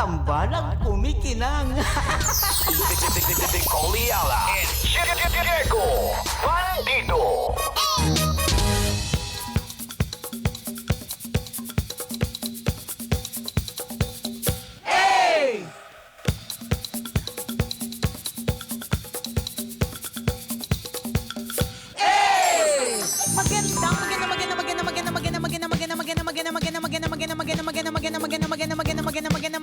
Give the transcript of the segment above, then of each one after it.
tambalang kumikinang. Nicole Ayala and Diego Bandido.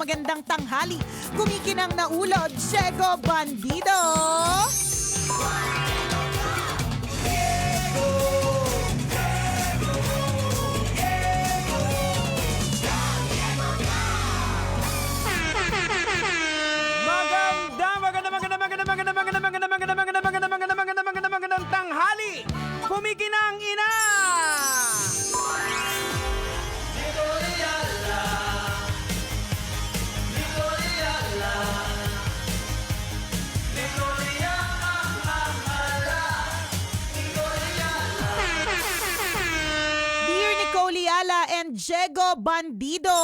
Magandang tanghali. Kumikinang na ulod, Diego Bandido. Magandang tanghali. Kumikinang ina. Dear Nicole Ayala and Diego Bandido.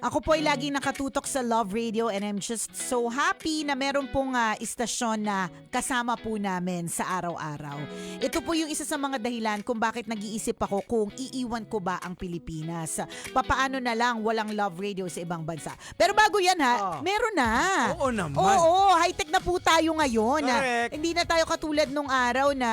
Ako po ay laging nakatutok sa Love Radio and I'm just so happy na meron pong istasyon na kasama po namin sa araw-araw. Ito po yung isa sa mga dahilan kung bakit nag-iisip ako kung iiwan ko ba ang Pilipinas. Papaano na lang walang Love Radio sa ibang bansa. Pero bago yan meron na. Oo naman. Oo, high-tech na po tayo ngayon. Correct. Hindi na tayo katulad nung araw na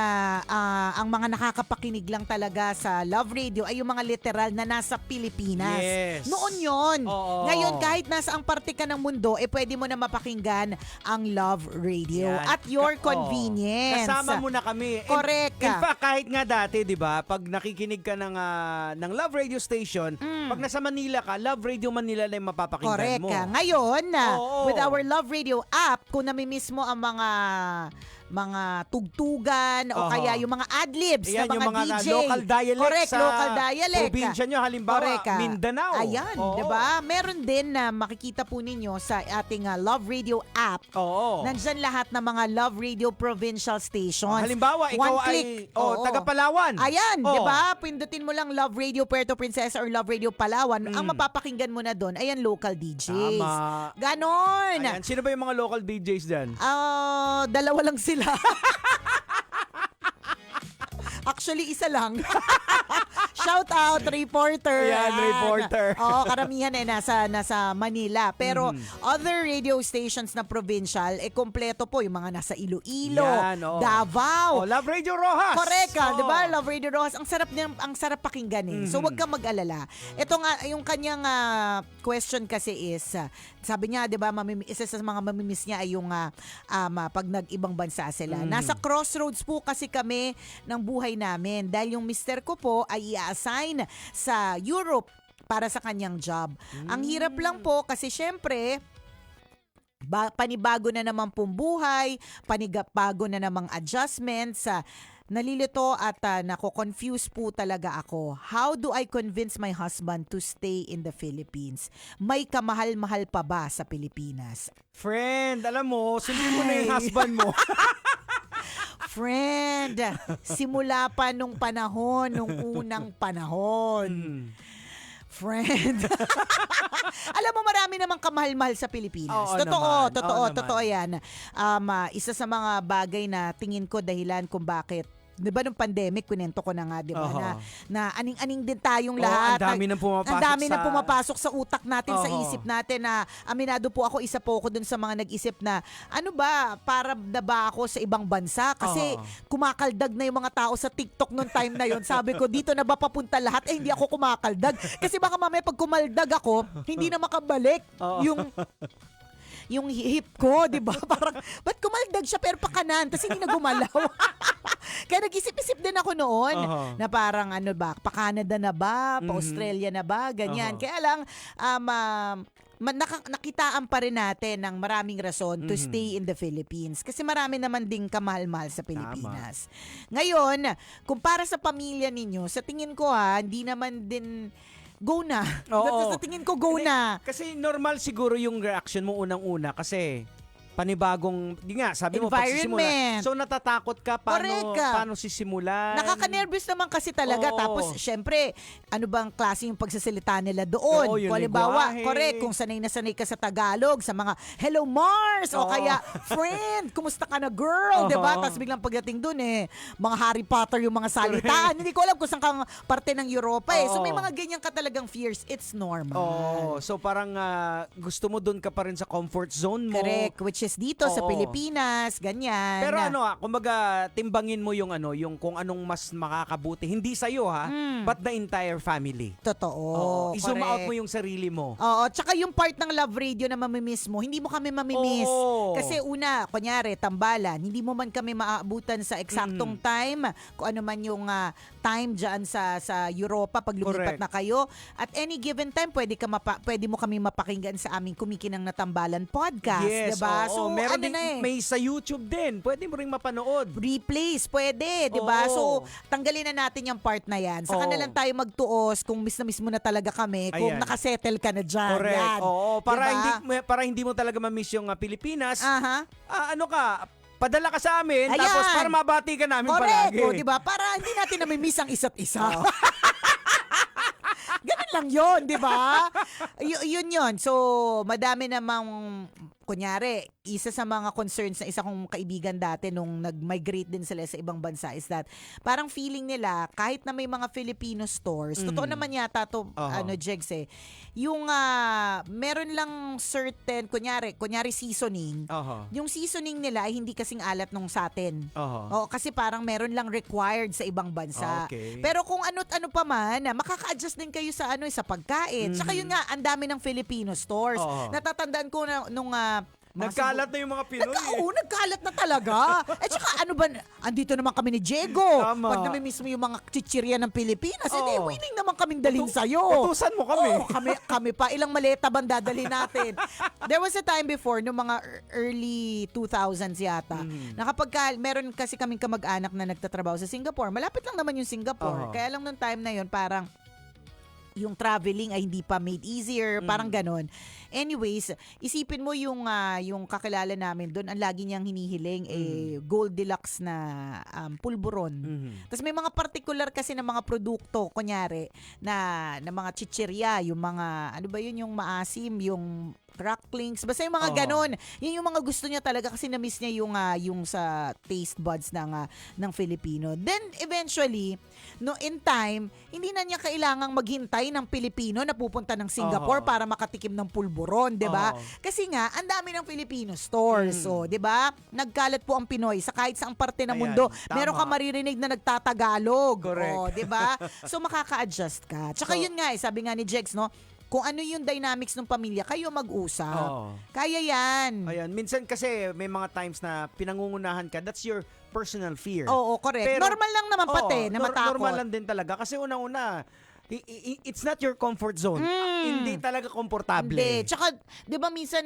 ang mga nakakapakinig lang talaga sa Love Radio ay yung mga literal na nasa Pilipinas. Yes. Noon yon. Oo. Ngayon, kahit nasa ang parte ka ng mundo, pwede mo na mapakinggan ang Love Radio Yan. at your convenience. Kasama mo na kami. Correct. In fact, kahit nga dati, di ba, pag nakikinig ka ng Love Radio Station, pag nasa Manila ka, Love Radio Manila lang yung mapapakinggan Correct. mo. Ngayon, Oo. with our Love Radio app, kung namimiss mo ang mga tugtugan o kaya yung mga adlibs Ayan, na mga yung mga DJ. local dialect Correct, sa local dialect. probinsya nyo, halimbawa, Correct. Mindanao. Ayan, Oo. 'di ba? Meron din na makikita po ninyo sa ating Love Radio app. Oo. Nandyan lahat ng mga Love Radio provincial station. Halimbawa, One ikaw click. ay taga Palawan. Ayan, Oo. 'di ba? Pindutin mo lang Love Radio Puerto Princesa or Love Radio Palawan. Ang mapapakinggan mo na doon, ayan, local DJs. Tama. Ganon. Ayan, sino ba yung mga local DJs dyan? Dalawa lang sila. Actually, isa lang. Shout out, reporter. Ayan, reporter. Oo, karamihan nasa Manila. Pero other radio stations na provincial, kompleto po yung mga nasa Iloilo, Yan, oo. Davao. Love Radio Rojas. Correct ka, Oo. 'di ba? Love Radio Rojas, ang sarap pakinggan eh. So wag kang mag-alala. Ito nga yung kanyang question kasi is sabi niya, 'di ba, isa sa mga mamimiss niya ay yung pag nag-ibang bansa sila. Nasa crossroads po kasi kami ng buhay namin dahil yung mister ko po ay i-assign sa Europe para sa kanyang job. Ang hirap lang po kasi syempre panibago na naman pong buhay, panibago na namang adjustments. Nalilito at nako-confuse po talaga ako. How do I convince my husband to stay in the Philippines? May kamahal-mahal pa ba sa Pilipinas? Friend, alam mo, sundin mo na yung husband mo. Friend, simula pa nung unang panahon. Friend. Alam mo, marami namang kamahal-mahal sa Pilipinas. Oo naman. Totoo yan. Isa sa mga bagay na tingin ko dahilan kung bakit, di ba nung pandemic, kunento ko na nga, di ba, na aning-aning din tayong lahat. Ang dami nang pumapasok Ang dami nang pumapasok sa utak natin, sa Oo. isip natin na aminado po ako, isa po ako dun sa mga nag-isip na, ano ba, para na ba ako sa ibang bansa? Kasi kumakaldag na yung mga tao sa TikTok nung time na yon. Sabi ko, dito na ba papunta lahat? Hindi ako kumakaldag. Kasi baka mamaya pag kumaldag ako, hindi na makabalik yung hip ko, di ba? Parang, ba't kumaldag siya pero pa kanan, tapos hindi na gumalaw? Kaya nag-isip-isip din ako noon na parang ano ba, pa Canada na ba, pa Australia na ba, ganyan. Kaya lang, nakitaan pa rin natin ng maraming rason to stay in the Philippines. Kasi marami naman ding kamahal-mahal sa Pilipinas. Ngayon, kung para sa pamilya ninyo, sa tingin ko hindi naman din go na. Oo. Sa tingin ko, go na. Kasi normal siguro yung reaction mo unang-una kasi panibagong, di nga, sabi mo, pagsisimula. Environment. So, natatakot ka Correct ka. paano sisimulan. Nakaka-nervous naman kasi talaga. Oo. Tapos, syempre, ano bang klase yung pagsasalita nila doon? Oo, yung Kung halimbawa, lengguwahe. correct, kung sanay na sanay ka sa Tagalog, sa mga, hello Mars! O Oo. kaya, friend, kumusta ka na girl? Oo. Diba? Tapos biglang pagdating doon mga Harry Potter yung mga salitaan. Hindi ko alam kung saan kang parte ng Europa So, Oo. may mga ganyan ka talagang fears. It's normal. Oh, so parang gusto mo doon ka pa rin sa comfort zone mo. Correct. Which is dito sa Oo. Pilipinas, ganyan. Pero kumbaga timbangin mo yung kung anong mas makakabuti. Hindi sa iyo but the entire family. Totoo. I-zoom out correct. mo yung sarili mo. Oo, tsaka yung part ng Love Radio na mamimiss mo, hindi mo kami mamimiss. Oo. Kasi una, kunyari, tambalan, hindi mo man kami maabutan sa eksaktong time, kung ano man yung time dyan sa Europa pag lumipat Correct. na kayo. At any given time, pwede mo kami mapakinggan sa aming Kumikinang na Tambalan podcast. Yes, diba? oo. So, Meron ano din, na may sa YouTube din. Pwede mo ring mapanood. replays, pwede, 'di ba? Oo. So, tanggalin na natin yung part na 'yan. Saka Oo. na lang tayo magtuos kung miss na miss mo na talaga kami, kung Ayan. nakasettle ka na diyan. Correct. Yan. Oo, Diba? para hindi mo talaga ma-miss yung Pilipinas. Aha. Padala ka sa amin Ayan. tapos para mabati ka namin Correct, palagi. o, 'di ba? Para hindi natin nami-miss ang isa't isa. Ganun lang 'yon, 'di ba? Yun. So, madami namang kunyari, isa sa mga concerns na isa kong kaibigan dati nung nag-migrate din sila sa ibang bansa is that parang feeling nila kahit na may mga Filipino stores, totoo naman yata to, Jegs yung meron lang certain, kunyari seasoning, yung seasoning nila ay hindi kasing alat nung sa atin. Oo, kasi parang meron lang required sa ibang bansa. Okay. Pero kung ano't ano pa man, makaka-adjust din kayo sa sa pagkain. Tsaka yun nga, ang dami ng Filipino stores. Oo. Natatandaan ko na nung Nagkalat na yung mga Pinoy. Nagkalat na talaga. At saka ano ba, andito naman kami ni Diego. Tama. Pag namimiss mo yung mga chichirya ng Pilipinas, Oo. willing naman kaming dalhin sa'yo. Utusan mo kami. Oo, kami pa. Ilang maleta bang dadalhin natin? There was a time before, nung mga early 2000s yata, na kapag meron kasi kaming kamag-anak na nagtatrabaho sa Singapore, malapit lang naman yung Singapore. Oo. Kaya lang nung time na yun, parang yung traveling ay hindi pa made easier, parang ganon. Anyways, isipin mo yung kakilala namin doon, ang lagi niyang hinihiling Gold Deluxe na pulburon. Tapos may mga particular kasi na mga produkto, kunyari, na mga chichirya, yung mga, ano ba yun, yung maasim, yung cracklings, basta yung mga ganon. Yun yung mga gusto niya talaga kasi na-miss niya yung sa taste buds ng Filipino. Then, eventually, in time, hindi na niya kailangang maghintay ng Pilipino na pupunta ng Singapore para makatikim ng pulburon, 'di ba? Kasi nga, ang dami ng Filipino stores. So, 'di ba? Nagkalat po ang Pinoy sa kahit saang parte ng Ayan, mundo. tama. Meron ka maririnig na nagtatagalog. Correct. 'di ba? So, makaka-adjust ka. Tsaka yun nga, sabi nga ni Jex, no? Kung ano yung dynamics ng pamilya, kayo mag-usap. Oo. Kaya yan. Ayan, minsan kasi may mga times na pinangungunahan ka, that's your personal fear. Oo, correct. Pero- Normal lang naman pati na matakot. Normal lang din talaga kasi unang-una, it's not your comfort zone. Hindi talaga komportable. Hindi. Tsaka, di ba minsan,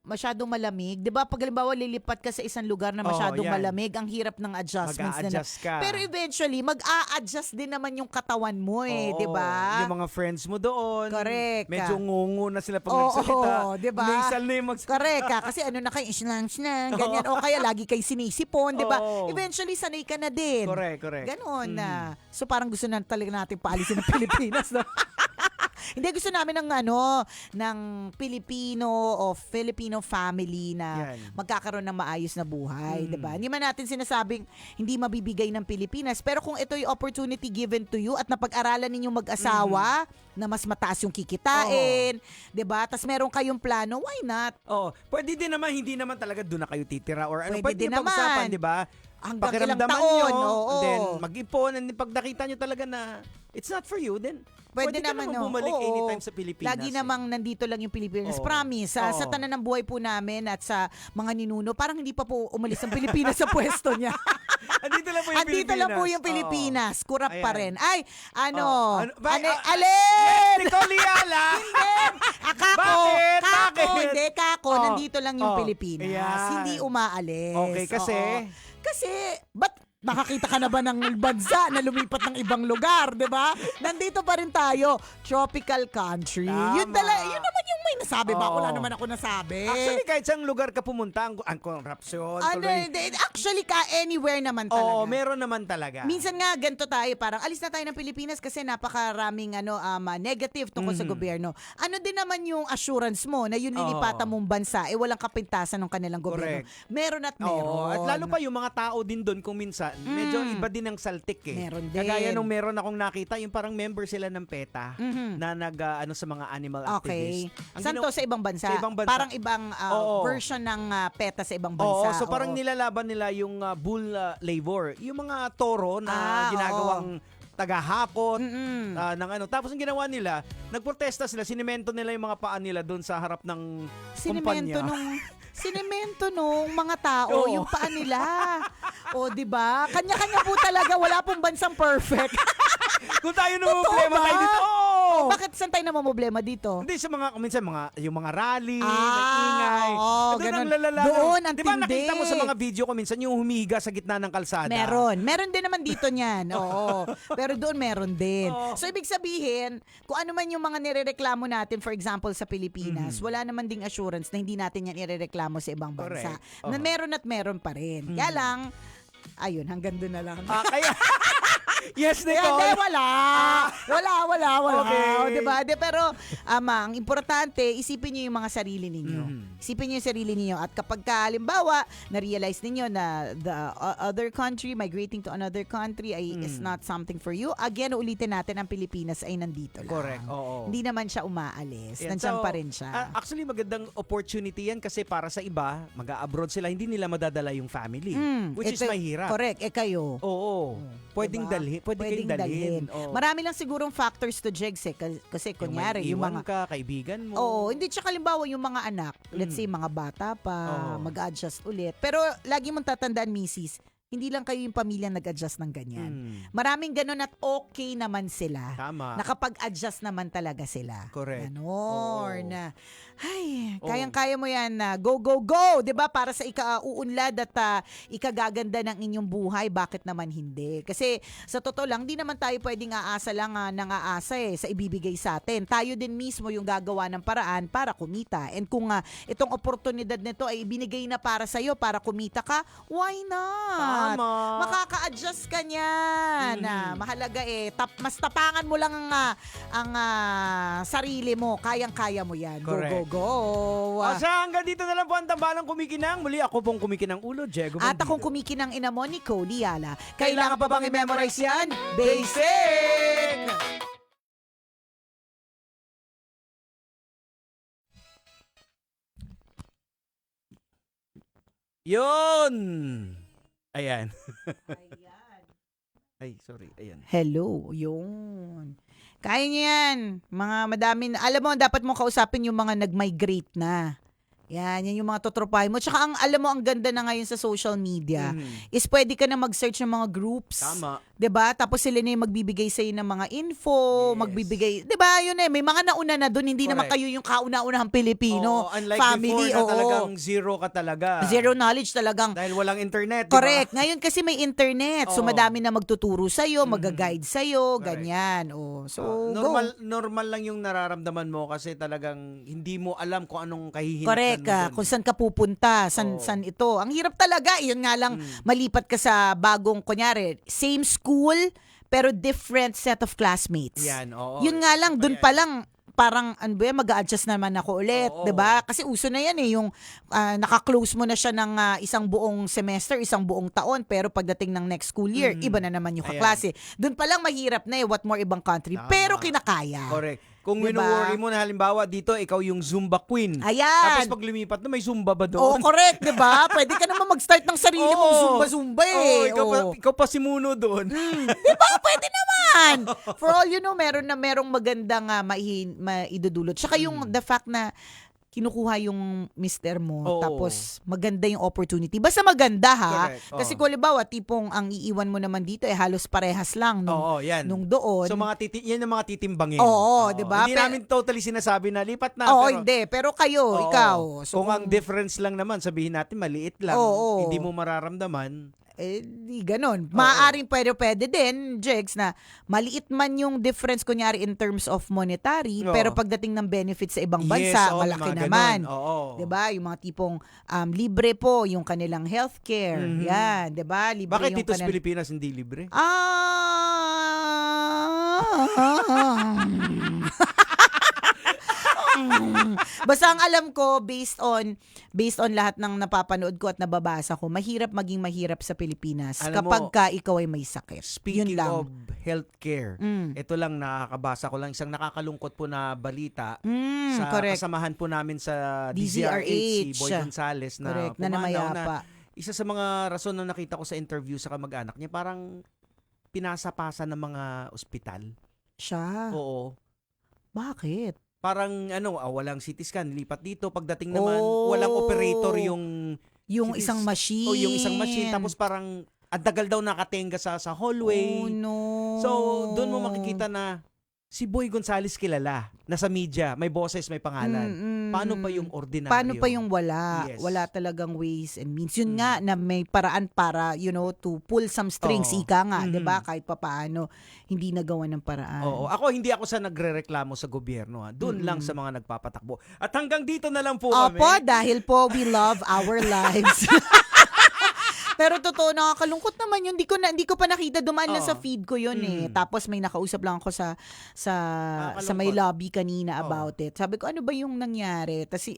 masyadong malamig? Di ba pag halimbawa lilipat ka sa isang lugar na masyadong yan. malamig, ang hirap ng adjustments Mag-a-adjust ka. Pero eventually, mag-a-adjust din naman yung katawan mo Oo, di ba? Yung mga friends mo doon. Correct. Medyo ngungu na sila pag Oo, nagsalita. di ba? Nasal na yung Correct ka. Kasi na kayo, islang, ganyan. O kaya lagi kayo sinisipon, di ba? Oo. Eventually, sanay ka na din. Correct. Ganon na. So parang gusto na talaga natin paalisin ng Pilipinas, no? Hindi, gusto namin ng Pilipino o Filipino family na Yan. magkakaroon ng maayos na buhay, 'di ba? Hindi man natin sinasabing hindi mabibigay ng Pilipinas, pero kung ito yung opportunity given to you at napag-aralan ninyong mag-asawa na mas mataas yung kikitain, 'di ba? Tas meron kayong plano, why not? Pwede din naman, hindi naman talaga doon na kayo titira or ano. Pwede din yung pag-usapan, naman. di ba? Hanggang Pakiramdaman ilang taon, nyo, oo. then mag-ipon, and pag nakita nyo talaga na it's not for you, then Pwede ka naman, naman bumalik oo. anytime sa Pilipinas. Lagi namang nandito lang yung Pilipinas. Oo. Promise, sa Oo. tanan ng buhay po namin at sa mga ninuno, parang hindi pa po umalis ang Pilipinas sa pwesto niya. Andito lang po yung Andito Pilipinas. lang po yung Pilipinas. Kurap pa Ayan. rin. Ay, Yes, Nicole Liala! Kako, Bakit? hindi, kako. Oh. Nandito lang yung Oh. Pilipinas. Ayan. Hindi umaalis. Okay, kasi? Oo. Kasi, ba't nakakita ka na ba ng bansa na lumipat ng ibang lugar, di ba? Nandito pa rin tayo. Tropical country. Tama. Yun naman yung may nasabi ba? Oo. Wala naman ako nasabi. Actually, kahit saan lugar ka pumunta, ang korupsyon. Actually, anywhere naman talaga. Oo, meron naman talaga. Minsan nga, ganito tayo, parang alis na tayo ng Pilipinas kasi napakaraming negative tungkol sa gobyerno. Ano din naman yung assurance mo na yun nilipatan mong bansa, walang kapintasan ng kanilang gobyerno. Correct. Meron at meron. Oo, at lalo pa yung mga tao din doon kung minsan, medyo iba din ang saltik eh. Meron din. Kagaya nung meron akong nakita, yung parang member sila ng PETA na sa mga animal Okay. activists. Saan to? Sa ibang bansa? Sa ibang bansa. Parang ibang Oo. version ng PETA sa ibang Oo, bansa. so parang Oo. nilalaban nila yung bull labor. Yung mga toro na ginagawang tagahakot ng ano. Tapos ang ginawa nila, nagprotesta sila, sinemento nila yung mga paa nila doon sa harap ng kumpanya. Sinemento nung mga tao, Oo. yung paa nila. O, di ba? Kanya-kanya po talaga, wala pong bansang perfect. Kung tayo na Totoo problema ba? tayo dito. O, bakit saan tayo namamblema dito? Hindi sa minsan yung mga rally, Ah, ingay. oo, Doon ganun. ang lalala. Doon, ang Di ba tindi. nakita mo sa mga video ko minsan yung humihiga sa gitna ng kalsada? Meron din naman dito niyan. Oo. Pero doon meron din. Oo. So, ibig sabihin, kung ano man yung mga nirereklamo natin, for example, sa Pilipinas, wala naman ding assurance na hindi natin yan irereklamo sa ibang bansa. Correct. Na meron at meron pa rin. Kaya lang, ayun, hanggang doon na lang. Kaya, yes, Hindi, Nicole. wala. Wala. Okay. O, diba? Pero, ang importante, isipin niyo yung mga sarili ninyo. Isipin niyo yung sarili ninyo. At kapag halimbawa, na-realize ninyo na the other country, migrating to another country is not something for you, again, ulitin natin, ang Pilipinas ay nandito lang. Correct, oo. Hindi naman siya umaalis. Yan. Nandiyan So, pa rin siya. Actually, magandang opportunity yan kasi para sa iba, mag-a-abroad sila, hindi nila madadala yung family. Which is mahirap. Correct. Kayo. Oo. Pwedeng Diba? dalhin. Pwedeng dalhin. Oo. Marami lang sigurong factors to Jegs kasi kunyari yung iwan mga ka, kaibigan mo. Oo, hindi tsaka halimbawa yung mga anak, let's say mga bata pa, Oo. mag-adjust ulit. Pero lagi mong tatandaan, misis, hindi lang kayo yung pamilya nag-adjust ng ganyan. Maraming ganun at okay naman sila. Tama. Nakapag-adjust naman talaga sila. Correct. Ganon. Oo. Ay, Oo. kayang-kaya mo yan na go, go, go! 'Di ba? Para sa ikauunlad at ikagaganda ng inyong buhay, bakit naman hindi? Kasi sa totoo lang, di naman tayo pwedeng aasa lang nang aasa sa ibibigay sa atin. Tayo din mismo yung gagawa ng paraan para kumita. And kung itong oportunidad nito ay ibinigay na para sa'yo, para kumita ka, why not? Tama. Makaka-adjust ka niyan. Mahalaga mas tapangan mo lang ang sarili mo. Kayang-kaya mo yan. Correct. Go, go, go. Asa hanggang dito na lang po ang tambalang kumikinang. Muli ako pong kumikinang ulo, Diego At Bandido. akong kumikinang ina mo, Nicole Liala. Kailangan pa bang i-memorize yan? Basic! Yun! Ayan. Ay, sorry. Ayan. Hello, yun. Kaya niyo yan. Mga madami na. Alam mo, dapat mo kausapin yung mga nag-migrate na. Yan yung mga totropahin mo. Tsaka alam mo, ang ganda na ngayon sa social media is pwede ka na mag-search ng mga groups. Tama. 'Di ba? Tapos sila na yung magbibigay sa'yo ng mga info, Yes. magbibigay, 'di ba? Yun may mga nauna na doon, hindi naman Correct. kayo yung kauna-unahang Pilipino Oo, unlike family. before na talagang zero ka talaga. Zero knowledge talagang. Dahil walang internet. Correct. Ngayon kasi may internet. So Oo. madami na magtuturo sa'yo, mag-guide sa'yo, Correct. ganyan. So normal lang yung nararamdaman mo kasi talagang hindi mo alam kung anong kahihinatnan correct. mo dun. Kung saan ka pupunta, saan ito. Ang hirap talaga. Yun nga lang, malipat ka sa bagong, kunyari, same school, pero different set of classmates. Yan, oo. Yun nga lang, dun pa lang, parang mag-a-adjust naman ako ulit, Oo. 'di ba? Kasi uso na 'yan yung naka-close mo na siya ng isang buong semester, isang buong taon, pero pagdating ng next school year, iba na naman yung Ayan. kaklase. Doon pa lang mahirap na what more ibang country, Tama. pero kinakaya. Correct. Kung Diba? wino-worry mo na halimbawa dito, ikaw yung Zumba queen. Ayan. Tapos pag lumipat na, may Zumba ba Oo, doon? correct, 'di ba? Pwede ka naman mag-start ng sarili mong Oo. zumba-zumba Oo, Oo. ikaw pa si Muno doon. Diba? Pwede naman. For all you know, merong magandang maidudulot. Tsaka yung the fact na kinukuha yung mister mo, Oo. tapos maganda yung opportunity. Basta maganda ha. Correct. Oo. Kasi kung halimbawa, tipong ang iiwan mo naman dito halos parehas lang Oo, yan. nung doon. So yan yung mga titimbangin. Oo, diba? Hindi namin totally sinasabi na lipat na. Oo, pero, hindi. Pero kayo, Oo. ikaw. Kung ang difference lang naman, sabihin natin maliit lang, Oo. hindi mo mararamdaman. di ganon. Maaaring pwede din, Jegs, na maliit man yung difference kunyari in terms of monetary, Oo. pero pagdating ng benefits sa ibang Yes, bansa, oo, malaki mga naman. ganon. Oo. 'Di ba? Yung mga tipong libre po yung kanilang healthcare. Mhm. Yan, 'di ba? Libre Bakit yung dito sa Pilipinas hindi libre? Basta ang alam ko based on lahat ng napapanood ko at nababasa ko, mahirap maging mahirap sa Pilipinas Alam kapag mo, ka ikaw ay may sakit. Yun Speaking lang. of healthcare, Mm. ito lang nakakabasa ko lang isang nakakalungkot po na balita sa Correct. kasamahan po namin sa DZRH. DZRH, si Boy Gonzales na Correct. Na pumanaw na namayapa. isa sa mga rason na nakita ko sa interview sa kamag-anak niya, parang pinasa-pasa ng mga ospital. Siya. Oo. Bakit? Parang walang CT scan, lipat dito. Pagdating naman, Oh. walang operator yung Yung CT isang machine. o yung isang machine. Tapos parang ang tagal daw nakatenga sa hallway. Oh, no. So, doon mo makikita na si Boy Gonzales kilala. Nasa media, may boses, may pangalan. Paano pa yung ordinaryo? Paano pa yung wala? Yes. Wala talagang ways and means. Yun nga na may paraan para, to pull some strings. Oo. Ika nga, Mhm. 'di ba? Kahit papaano, hindi nagawa ng paraan. Oo. Hindi ako sa nagrereklamo sa gobyerno. Doon lang sa mga nagpapatakbo. At hanggang dito na lang po kami. Opo, dahil po we love our lives. Pero totoo, nakakalungkot naman yun. Hindi ko pa nakita, dumaan lang sa feed ko yun eh. Tapos may nakausap lang ako sa may lobby kanina about it. Sabi ko, ano ba yung nangyari? Tapos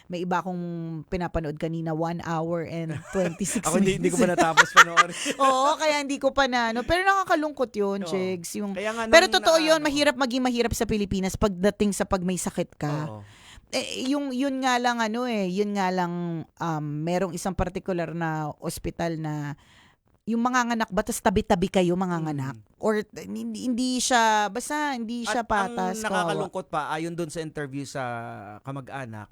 may iba akong pinapanood kanina, 1 hour and 26 Ako minutes. hindi ko pa natapos panoorin. Oo, kaya hindi ko pa na. Pero nakakalungkot yun, Oo. Chegs. Kaya nga Pero nung totoo yun, mahirap maging mahirap sa Pilipinas pagdating sa pag may sakit ka. Oo. Yun nga lang merong isang particular na ospital na yung manganganak ba tas tabi-tabi kayo manganganak or hindi siya At patas. ang nakakalungkot pa, ayon doon sa interview sa kamag-anak,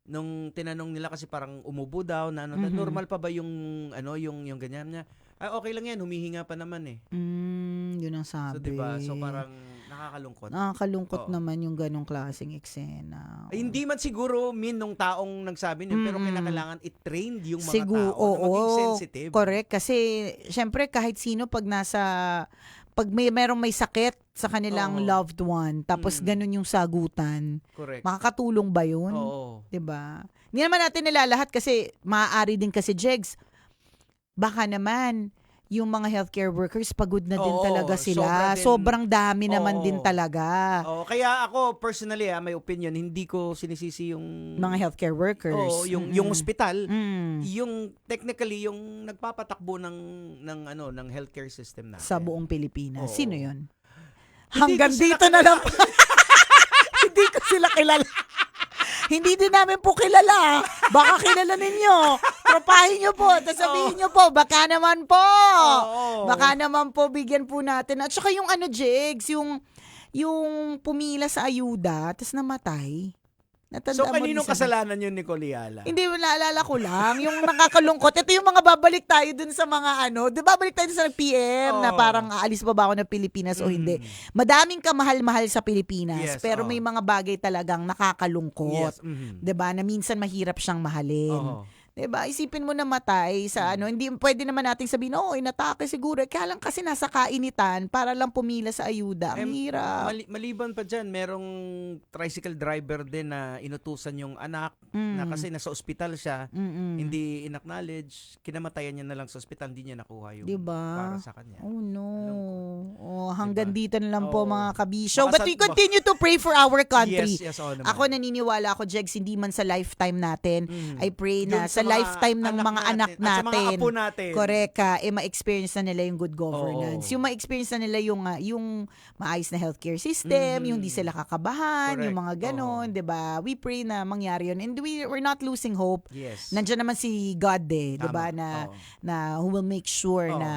nung tinanong nila kasi parang umubo daw na normal pa ba yung yung ganyan niya. Okay lang yan, humihinga pa naman eh. Yun ang sabi. So diba? So parang nakakalungkot. Nakakalungkot Oo. naman yung ganong klaseng eksena. Ay, hindi man siguro nung taong nagsabi niyo, pero kailangan i-train yung mga Siguro, tao na maging oo, sensitive. correct. Kasi, syempre, kahit sino pag merong may sakit sa kanilang Oo. loved one, tapos ganun yung sagutan, Correct. makakatulong ba yun? Oo. 'Di ba? Hindi naman natin nilalahat kasi maaari din kasi, Jegs, baka naman yung mga healthcare workers pagod na din Oo, talaga sila. sobra din. Sobrang dami naman Oo. din talaga. Kaya ako personally, may opinion, hindi ko sinisisi yung Mga healthcare workers. Oo, yung ospital, Mm. yung technically yung nagpapatakbo ng healthcare system natin. Sa buong Pilipinas. Oo. Sino yun? Hindi Hanggang ko sila dito na lang. Hindi ko sila kilala. Hindi din namin po kilala. Baka kilala ninyo. Tropahin nyo po. Tapos sabihin nyo po, baka naman po. Oo. Baka naman po, bigyan po natin. At saka yung Jigs, yung pumila sa ayuda, tapos namatay. Natanda So, mo kaninong rin sa- kasalanan yun ni Coliala? Hindi, naalala ko lang. Yung nakakalungkot. Ito yung mga babalik tayo dun sa mga babalik tayo dun sa PM na Oo. parang aalis pa ba ako ng Pilipinas o hindi. Madaming kamahal-mahal sa Pilipinas. Yes, pero oo. may mga bagay talagang nakakalungkot. Yes. Mhm. 'Di ba? Na minsan mahirap siyang mahalin. Oo. 'Di ba? Isipin mo na matay sa hindi pwede naman nating sabihin, inatake siguro. Kaya lang kasi nasa kainitan para lang pumila sa ayuda. Ang hirap. Maliban pa dyan, merong tricycle driver din na inutusan yung anak na kasi nasa ospital siya, hindi in-acknowledge, kinamatayan niya na lang sa ospital, hindi niya nakuha yung Diba? para sa kanya. Oh no. Lungkot. Hanggang dito na lang po Oo. mga kabisyo. Baka But sa- we continue to pray for our country. Yes, oo naman. Ako naniniwala ako, Jegs, hindi man sa lifetime natin. I pray na Yung sa lifetime ng mga anak at sa mga natin. apo natin. Correct ma-experience na nila yung good governance. Oo. Yung ma-experience na nila yung maayos na healthcare system, yung di sila kakabahan, Correct. yung mga ganon, 'di ba? We pray na mangyari yun. And we're not losing hope. Yes. Nandiyan naman si God 'di ba? Tama. Oo. Na who will make sure Oo. na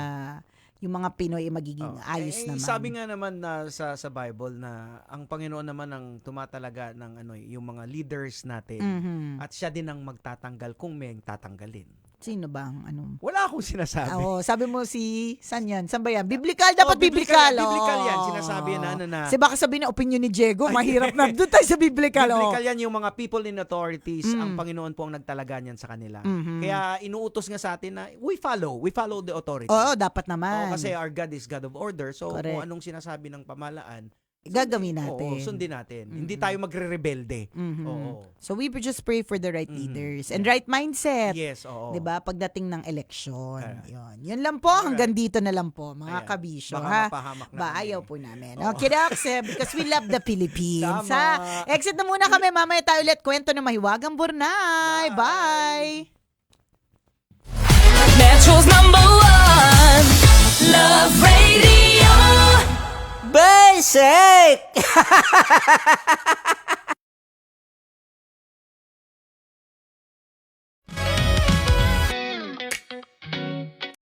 yung mga Pinoy ay magiging ayos naman. Sabi nga naman na sa Bible na ang Panginoon naman ang tumatalaga ng yung mga leaders natin Mhm. at siya din ang magtatanggal kung may tatanggalin. Sino ba ang ano? Wala akong sinasabi. Oo, sabi mo saan yan? Saan ba yan? Biblical, dapat biblical. Biblical yan. Oo. Sinasabi yan na. Kasi baka sabihin na opinion ni Diego, mahirap na. Doon tayo sa biblical. Biblical yan yung mga people in authorities. Ang Panginoon po ang nagtalaga niyan sa kanila. Kaya inuutos nga sa atin na we follow the authority. Oo, dapat naman. Kasi our God is God of order. So Correct. kung anong sinasabi ng pamalaan, Gagawin natin. Oo, sundin natin. Hindi tayo magre-rebelde. Oo. So we just pray for the right leaders and right mindset. Yes, oo. 'Di ba? Pagdating ng eleksyon. Yun lang po, hanggang dito na lang po, mga Ayan. kabisyo, Baka ha? mapahamak na Ba, kami. ayaw po namin. Okay, Docs, because we love the Philippines, Tama. ha? Exit na muna kami, mamaya tayo ulit kwento ng Mahiwagang Burnay. Bye! Metro's #1 Love Radio. Basic!